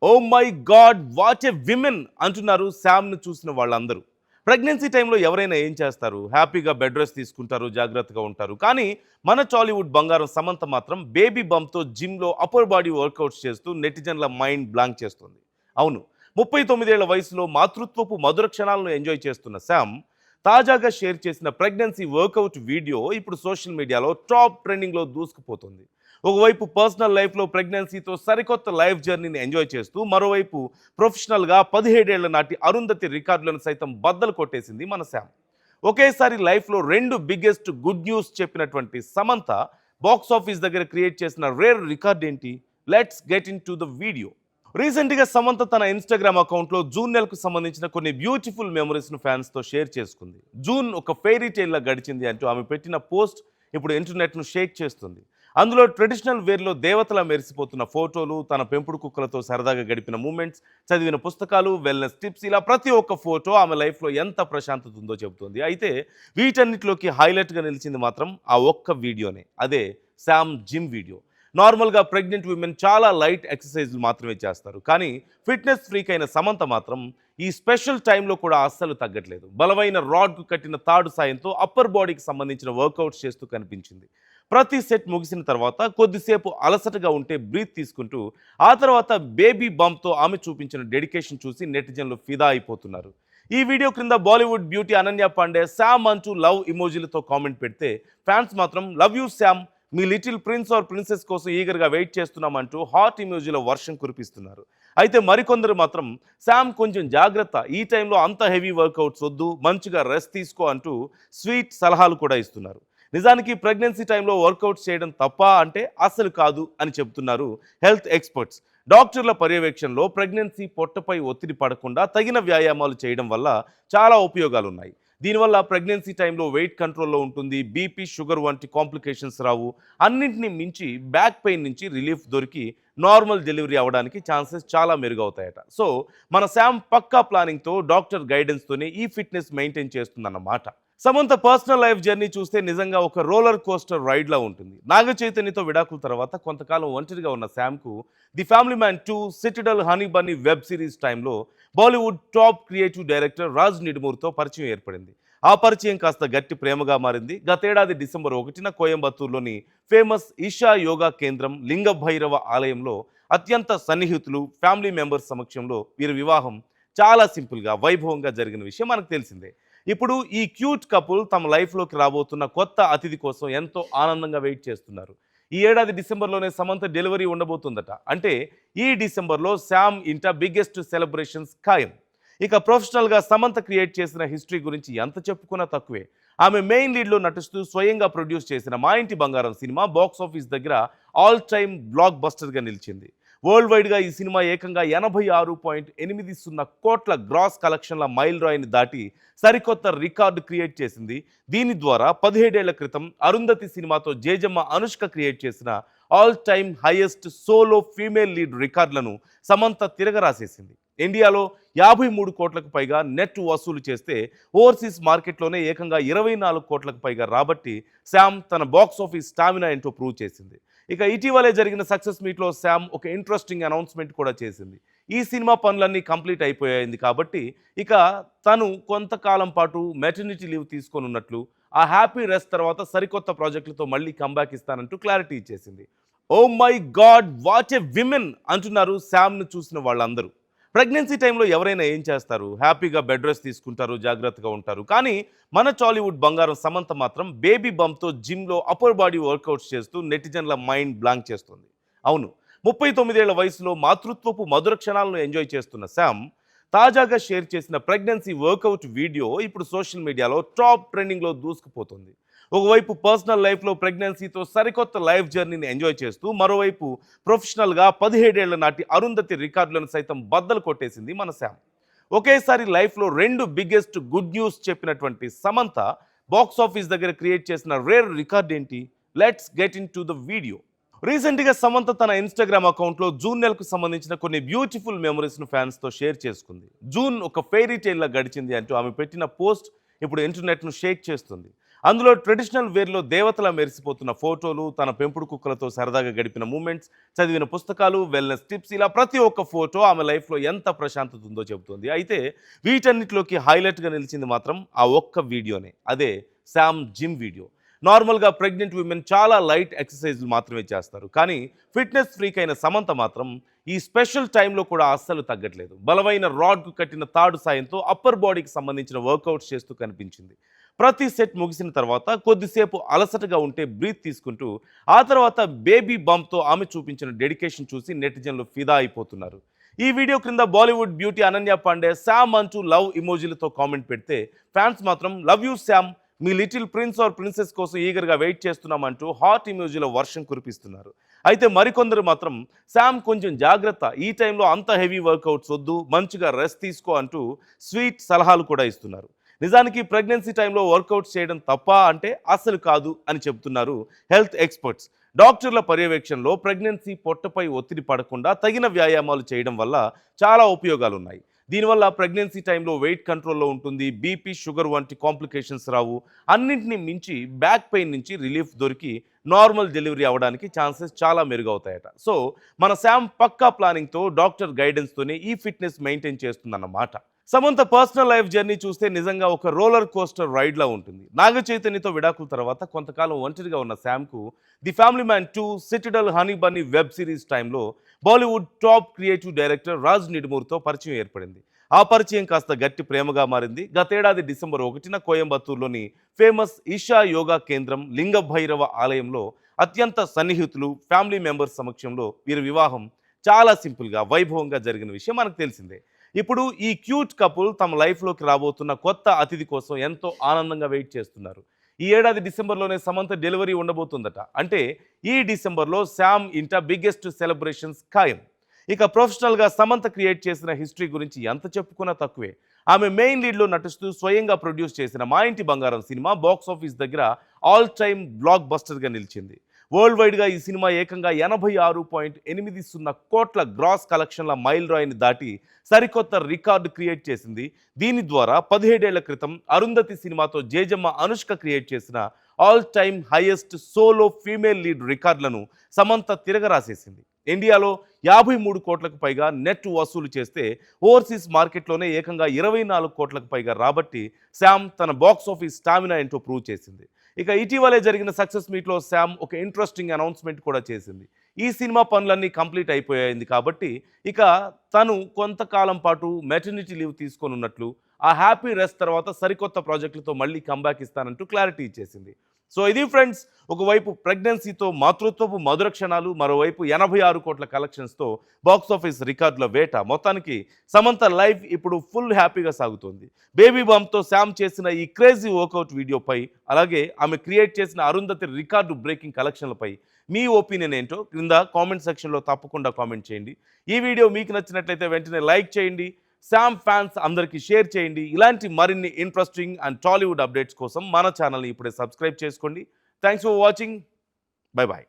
Oh my God what a women అంటున్నారు శామ్ను చూసిన వాళ్ళందరూ. ప్రెగ్నెన్సీ టైంలో ఎవరైనా ఏం చేస్తారు? హ్యాపీగా బెడ్ రెస్ట్ తీసుకుంటారు, జాగ్రత్తగా ఉంటారు. కానీ మన టాలీవుడ్ బంగారం సమంత మాత్రం బేబీ బంప్తో జిమ్లో అప్పర్ బాడీ వర్కౌట్స్ చేస్తూ నెటిజన్ల మైండ్ బ్లాంక్ చేస్తుంది. అవును, 39 ఏళ్ల వయసులో మాతృత్వపు మధుర క్షణాలను ఎంజాయ్ చేస్తున్న శామ్ తాజాగా షేర్ చేసిన ప్రెగ్నెన్సీ వర్కౌట్ వీడియో ఇప్పుడు సోషల్ మీడియాలో టాప్ ట్రెండింగ్లో దూసుకుపోతుంది. ఒకవైపు పర్సనల్ లైఫ్లో ప్రెగ్నెన్సీతో సరికొత్త లైఫ్ జర్నీని ఎంజాయ్ చేస్తూ, మరోవైపు ప్రొఫెషనల్గా 17 ఏళ్ల నాటి అరుంధతి రికార్డులను సైతం బద్దలు కొట్టేసింది మన శామ్. ఒకేసారి లైఫ్లో రెండు బిగ్గెస్ట్ గుడ్ న్యూస్ చెప్పినటువంటి సమంత బాక్స్ ఆఫీస్ దగ్గర క్రియేట్ చేసిన రేర్ రికార్డ్ ఏంటి? Let's get in to the video. రీసెంట్గా సమంత తన ఇన్స్టాగ్రామ్ అకౌంట్లో జూన్ నెలకు సంబంధించిన కొన్ని బ్యూటిఫుల్ మెమరీస్ను ఫ్యాన్స్తో షేర్ చేసుకుంది. జూన్ ఒక ఫెయిరీ టైల్లా గడిచింది అంటూ ఆమె పెట్టిన పోస్ట్ ఇప్పుడు ఇంటర్నెట్ను షేక్ చేస్తుంది. అందులో ట్రెడిషనల్ వేర్లో దేవతలా మెరిసిపోతున్న ఫోటోలు, తన పెంపుడు కుక్కలతో సరదాగా గడిపిన మూమెంట్స్, చదివిన పుస్తకాలు, వెల్నెస్ టిప్స్, ఇలా ప్రతి ఒక్క ఫోటో ఆమె లైఫ్లో ఎంత ప్రశాంతత ఉందో చెబుతుంది. అయితే వీటన్నిటిలోకి హైలైట్గా నిలిచింది మాత్రం ఆ ఒక్క వీడియోనే. అదే శామ్ జిమ్ వీడియో. నార్మల్గా ప్రెగ్నెంట్ విమెన్ చాలా లైట్ ఎక్సర్సైజ్లు మాత్రమే చేస్తారు. కానీ ఫిట్నెస్ ఫ్రీక్ అయిన సమంత మాత్రం ఈ స్పెషల్ టైంలో కూడా అస్సలు తగ్గట్లేదు. బలమైన రాడ్కు కట్టిన తాడు సాయంతో అప్పర్ బాడీకి సంబంధించిన వర్కౌట్స్ చేస్తూ కనిపించింది. ప్రతి సెట్ ముగిసిన తర్వాత కొద్దిసేపు అలసటగా ఉంటే బ్రీత్ తీసుకుంటూ, ఆ తర్వాత బేబీ బంప్తో ఆమె చూపించిన డెడికేషన్ చూసి నెటిజన్లు ఫిదా అయిపోతున్నారు. ఈ వీడియో క్రింద బాలీవుడ్ బ్యూటీ అనన్య పాండే శామ్ అంటూ లవ్ ఇమోజీలతో కామెంట్ పెడితే, ఫ్యాన్స్ మాత్రం లవ్ యూ శామ్, మీ లిటిల్ ప్రిన్స్ ఆర్ ప్రిన్సెస్ కోసం ఈగర్గా వెయిట్ చేస్తున్నామంటూ హాట్ ఇమోజీల వర్షం కురిపిస్తున్నారు. అయితే మరికొందరు మాత్రం శామ్ కొంచెం జాగ్రత్త, ఈ టైంలో అంత హెవీ వర్కౌట్స్ వద్దు, మంచిగా రెస్ట్ తీసుకో అంటూ స్వీట్ సలహాలు కూడా ఇస్తున్నారు. నిజానికి ప్రెగ్నెన్సీ టైంలో వర్కౌట్స్ చేయడం తప్ప అంటే అస్సలు కాదు అని చెబుతున్నారు హెల్త్ ఎక్స్పర్ట్స్. డాక్టర్ల పర్యవేక్షణలో ప్రెగ్నెన్సీ పొట్టపై ఒత్తిడి పడకుండా తగిన వ్యాయామాలు చేయడం వల్ల చాలా ఉపయోగాలు ఉన్నాయి. దీనివల్ల ప్రెగ్నెన్సీ టైంలో వెయిట్ కంట్రోల్లో ఉంటుంది, బీపీ, షుగర్ వంటి కాంప్లికేషన్స్ రావు. అన్నింటినీ మించి బ్యాక్ పెయిన్ నుంచి రిలీఫ్ దొరికి నార్మల్ డెలివరీ అవ్వడానికి ఛాన్సెస్ చాలా మెరుగవుతాయట. సో మన శామ్ పక్కా ప్లానింగ్తో, డాక్టర్ గైడెన్స్తోనే ఈ ఫిట్నెస్ మెయింటైన్ చేస్తుందన్నమాట. సమంత పర్సనల్ లైఫ్ జర్నీ చూస్తే నిజంగా ఒక రోలర్ కోస్టర్ రైడ్లా ఉంటుంది. నాగ చైతన్యతో విడాకుల తర్వాత కొంతకాలం ఒంటరిగా ఉన్న శామ్కు The Family Man 2, Citadel, Honey Bunny web series టైంలో Bollywood top creative director Raj నిడుమూర్తో పరిచయం ఏర్పడింది. ఆ పరిచయం కాస్త గట్టి ప్రేమగా మారింది. గతేడాది డిసెంబర్ 1న కోయంబత్తూరులోని ఫేమస్ ఈషా యోగా కేంద్రం లింగ భైరవ ఆలయంలో అత్యంత సన్నిహితులు, ఫ్యామిలీ మెంబర్స్ సమక్షంలో వీరి వివాహం చాలా సింపుల్గా, వైభవంగా జరిగిన విషయం మనకు తెలిసిందే. ఇప్పుడు ఈ క్యూట్ కపుల్ తమ లైఫ్లోకి రాబోతున్న కొత్త అతిథి కోసం ఎంతో ఆనందంగా వెయిట్ చేస్తున్నారు. ఈ ఏడాది డిసెంబర్లోనే సమంత డెలివరీ ఉండబోతుందట. అంటే ఈ డిసెంబర్లో శామ్ ఇంట బిగ్గెస్ట్ సెలబ్రేషన్స్ ఖాయం. ఇక ప్రొఫెషనల్గా సమంత క్రియేట్ చేసిన హిస్టరీ గురించి ఎంత చెప్పుకున్నా తక్కువే. ఆమె మెయిన్ లీడ్లో నటిస్తూ స్వయంగా ప్రొడ్యూస్ చేసిన మా ఇంటి బంగారం సినిమా బాక్స్ ఆఫీస్ దగ్గర ఆల్ టైమ్ బ్లాక్ బస్టర్గా నిలిచింది. వరల్డ్ వైడ్గా ఈ సినిమా ఏకంగా 86.80 కోట్ల గ్రాస్ కలెక్షన్ల మైల్ రాయిని దాటి సరికొత్త రికార్డు క్రియేట్ చేసింది. దీని ద్వారా 17 ఏళ్ల క్రితం అరుంధతి సినిమాతో జేజమ్మ అనుష్క క్రియేట్ చేసిన all time highest solo female lead రికార్డులను సమంత తిరగరాసేసింది. ఇండియాలో 53 కోట్లకు పైగా నెట్ వసూలు చేస్తే, ఓవర్సీస్ మార్కెట్లోనే ఏకంగా 24 కోట్లకు పైగా రాబట్టి శామ్ తన బాక్స్ ఆఫీస్ స్టామినా ఏంటో ప్రూవ్ చేసింది. ఇక ఇటీవలే జరిగిన సక్సెస్ మీట్లో శామ్ ఒక ఇంట్రెస్టింగ్ అనౌన్స్మెంట్ కూడా చేసింది. ఈ సినిమా పనులన్నీ కంప్లీట్ అయిపోయింది కాబట్టి ఇక తను కొంతకాలం పాటు మెటర్నిటీ లీవ్ తీసుకొనున్నట్లు, ఆ హ్యాపీ రెస్ట్ తర్వాత సరికొత్త ప్రాజెక్టులతో మళ్ళీ కంబ్యాక్ ఇస్తానంటూ క్లారిటీ ఇచ్చేసింది. Oh my God what a women అంటున్నారు శామ్ను చూసిన వాళ్ళందరూ. ప్రెగ్నెన్సీ టైంలో ఎవరైనా ఏం చేస్తారు? హ్యాపీగా బెడ్ రెస్ట్ తీసుకుంటారు, జాగ్రత్తగా ఉంటారు. కానీ మన టాలీవుడ్ బంగారం సమంత మాత్రం బేబీ బంప్తో జిమ్లో అప్పర్ బాడీ వర్కౌట్స్ చేస్తూ నెటిజన్ల మైండ్ బ్లాంక్ చేస్తుంది. అవును, 39 ఏళ్ల వయసులో మాతృత్వపు మధుర క్షణాలను ఎంజాయ్ చేస్తున్న శామ్ తాజాగా షేర్ చేసిన ప్రెగ్నెన్సీ వర్కౌట్ వీడియో ఇప్పుడు సోషల్ మీడియాలో టాప్ ట్రెండింగ్లో దూసుకుపోతుంది. ఒకవైపు పర్సనల్ లైఫ్లో ప్రెగ్నెన్సీతో సరికొత్త లైఫ్ జర్నీని ఎంజాయ్ చేస్తూ, మరోవైపు ప్రొఫెషనల్గా 17 ఏళ్ల నాటి అరుంధతి రికార్డులను సైతం బద్దలు కొట్టేసింది మన శామ్. ఒకేసారి లైఫ్లో రెండు బిగ్గెస్ట్ గుడ్ న్యూస్ చెప్పినటువంటి సమంత బాక్స్ ఆఫీస్ దగ్గర క్రియేట్ చేసిన రేర్ రికార్డ్ ఏంటి? Let's get in to the video. రీసెంట్గా సమంత తన ఇన్స్టాగ్రామ్ అకౌంట్లో జూన్ నెలకు సంబంధించిన కొన్ని బ్యూటిఫుల్ మెమరీస్ను ఫ్యాన్స్తో షేర్ చేసుకుంది. జూన్ ఒక ఫెయిరీ టైల్లా గడిచింది అంటూ ఆమె పెట్టిన పోస్ట్ ఇప్పుడు ఇంటర్నెట్ను షేక్ చేస్తుంది. అందులో ట్రెడిషనల్ వేర్లో దేవతలా మెరిసిపోతున్న ఫోటోలు, తన పెంపుడు కుక్కలతో సరదాగా గడిపిన మూమెంట్స్, చదివిన పుస్తకాలు, వెల్నెస్ టిప్స్, ఇలా ప్రతి ఒక్క ఫోటో ఆమె లైఫ్లో ఎంత ప్రశాంతత ఉందో చెబుతుంది. అయితే వీటన్నిటిలోకి హైలైట్గా నిలిచింది మాత్రం ఆ ఒక్క వీడియోనే. అదే శామ్ జిమ్ వీడియో. నార్మల్గా ప్రెగ్నెంట్ విమెన్ చాలా లైట్ ఎక్సర్సైజ్లు మాత్రమే చేస్తారు, కానీ ఫిట్నెస్ ఫ్రీక్ అయిన సమంత మాత్రం ఈ స్పెషల్ టైంలో కూడా అస్సలు తగ్గట్లేదు. బలమైన రాడ్కు కట్టిన తాడు సాయంతో అప్పర్ బాడీకి సంబంధించిన వర్కౌట్స్ చేస్తూ కనిపించింది. ప్రతి సెట్ ముగిసిన తర్వాత కొద్దిసేపు అలసటగా ఉంటే బ్రీత్ తీసుకుంటూ, ఆ తర్వాత బేబీ బంప్తో ఆమె చూపించిన డెడికేషన్ చూసి నెటిజన్లు ఫిదా అయిపోతున్నారు. ఈ వీడియో క్రింద బాలీవుడ్ బ్యూటీ అనన్య పాండే శామ్ అంటూ లవ్ ఇమోజీలతో కామెంట్ పెడితే, ఫ్యాన్స్ మాత్రం లవ్ యూ శామ్, మీ లిటిల్ ప్రిన్స్ ఆర్ ప్రిన్సెస్ కోసం ఈగర్గా వెయిట్ చేస్తున్నామంటూ హాట్ ఇమోజీలో వర్షం కురిపిస్తున్నారు. అయితే మరికొందరు మాత్రం శామ్ కొంచెం జాగ్రత్త, ఈ టైంలో అంత హెవీ వర్కౌట్స్ వద్దు, మంచిగా రెస్ట్ తీసుకో అంటూ స్వీట్ సలహాలు కూడా ఇస్తున్నారు. నిజానికి ప్రెగ్నెన్సీ టైంలో వర్కౌట్స్ చేయడం తప్ప అంటే అస్సలు కాదు అని చెబుతున్నారు హెల్త్ ఎక్స్పర్ట్స్. డాక్టర్ల పర్యవేక్షణలో ప్రెగ్నెన్సీ పొట్టపై ఒత్తిడి పడకుండా తగిన వ్యాయామాలు చేయడం వల్ల చాలా ఉపయోగాలు ఉన్నాయి. దీనివల్ల ప్రెగ్నెన్సీ టైంలో వెయిట్ కంట్రోల్లో ఉంటుంది, బీపీ, షుగర్ వంటి కాంప్లికేషన్స్ రావు. అన్నింటినీ మించి బ్యాక్ పెయిన్ నుంచి రిలీఫ్ దొరికి నార్మల్ డెలివరీ అవ్వడానికి ఛాన్సెస్ చాలా మెరుగవుతాయట. సో మన శామ్ పక్కా ప్లానింగ్తో, డాక్టర్ గైడెన్స్తోనే ఈ ఫిట్నెస్ మెయింటైన్ చేస్తుందన్నమాట. సమంత పర్సనల్ లైఫ్ జర్నీ చూస్తే నిజంగా ఒక రోలర్ కోస్టర్ రైడ్లా ఉంటుంది. నాగ చైతన్యతో విడాకుల తర్వాత కొంతకాలం ఒంటరిగా ఉన్న శామ్కు The Family Man 2, Citadel, Honey Bunny web series టైంలో Bollywood top creative director Raj నిడుమూర్తో పరిచయం ఏర్పడింది. ఆ పరిచయం కాస్త గట్టి ప్రేమగా మారింది. గతేడాది డిసెంబర్ 1న కోయంబత్తూరులోని ఫేమస్ ఈషా యోగా కేంద్రం లింగ భైరవ ఆలయంలో అత్యంత సన్నిహితులు, ఫ్యామిలీ మెంబర్స్ సమక్షంలో వీరి వివాహం చాలా సింపుల్గా, వైభవంగా జరిగిన విషయం మనకు తెలిసిందే. ఇప్పుడు ఈ క్యూట్ కపుల్ తమ లైఫ్లోకి రాబోతున్న కొత్త అతిథి కోసం ఎంతో ఆనందంగా వెయిట్ చేస్తున్నారు. ఈ ఏడాది డిసెంబర్లోనే సమంత డెలివరీ ఉండబోతుందట. అంటే ఈ డిసెంబర్లో శామ్ ఇంట బిగ్గెస్ట్ సెలబ్రేషన్స్ ఖాయం. ఇక ప్రొఫెషనల్గా సమంత క్రియేట్ చేసిన హిస్టరీ గురించి ఎంత చెప్పుకున్నా తక్కువే. ఆమె మెయిన్ లీడ్లో నటిస్తూ స్వయంగా ప్రొడ్యూస్ చేసిన మా ఇంటి బంగారం సినిమా బాక్స్ ఆఫీస్ దగ్గర ఆల్ టైమ్ బ్లాక్ బస్టర్గా నిలిచింది. వరల్డ్ వైడ్గా ఈ సినిమా ఏకంగా 86.80 కోట్ల గ్రాస్ కలెక్షన్ల మైల్ రాయిని దాటి సరికొత్త రికార్డు క్రియేట్ చేసింది. దీని ద్వారా 17 ఏళ్ల క్రితం అరుంధతి సినిమాతో జేజమ్మ అనుష్క క్రియేట్ చేసిన all time highest solo female lead రికార్డులను సమంత తిరగరాసేసింది. ఇండియాలో 53 కోట్లకు పైగా నెట్ వసూలు చేస్తే ఓవర్సీస్ మార్కెట్లోనే ఏకంగా 24 కోట్లకు పైగా రాబట్టి శామ్ తన బాక్స్ ఆఫీస్ స్టామినా ఏంటో ప్రూవ్ చేసింది. ఇక ఇటీవలే జరిగిన సక్సెస్ మీట్లో శామ్ ఒక ఇంట్రెస్టింగ్ అనౌన్స్మెంట్ కూడా చేసింది. ఈ సినిమా పనులన్నీ కంప్లీట్ అయిపోయాయింది కాబట్టి ఇక తను కొంతకాలం పాటు మెటర్నిటీ లీవ్ తీసుకొనున్నట్లు, ఆ హ్యాపీ రెస్ట్ తర్వాత సరికొత్త ప్రాజెక్టులతో మళ్ళీ కంబ్యాక్ ఇస్తానంటూ క్లారిటీ ఇచ్చేసింది. సో ఇది ఫ్రెండ్స్, ఒకవైపు ప్రెగ్నెన్సీతో మాతృత్వపు మధుర క్షణాలు, మరోవైపు 86 కోట్ల కలెక్షన్స్తో బాక్స్ ఆఫీస్ రికార్డుల వేట. మొత్తానికి సమంత లైఫ్ ఇప్పుడు ఫుల్ హ్యాపీగా సాగుతోంది. బేబీ బంప్తో శామ్ చేసిన ఈ క్రేజీ వర్కౌట్ వీడియోపై, అలాగే ఆమె క్రియేట్ చేసిన అరుంధతి రికార్డు బ్రేకింగ్ కలెక్షన్లపై మీ ఒపీనియన్ ఏంటో క్రింద కామెంట్ సెక్షన్లో తప్పకుండా కామెంట్ చేయండి. ఈ వీడియో మీకు నచ్చినట్లయితే వెంటనే లైక్ చేయండి. శామ్ ఫ్యాన్స్ అందరికీ షేర్ చేయండి. ఇలాంటి మరిన్ని ఇంట్రెస్టింగ్ అండ్ టాలీవుడ్ అప్డేట్స్ కోసం మన ఛానల్ని ఇప్పుడే సబ్స్క్రైబ్ చేసుకోండి. Thanks for watching. Bye bye.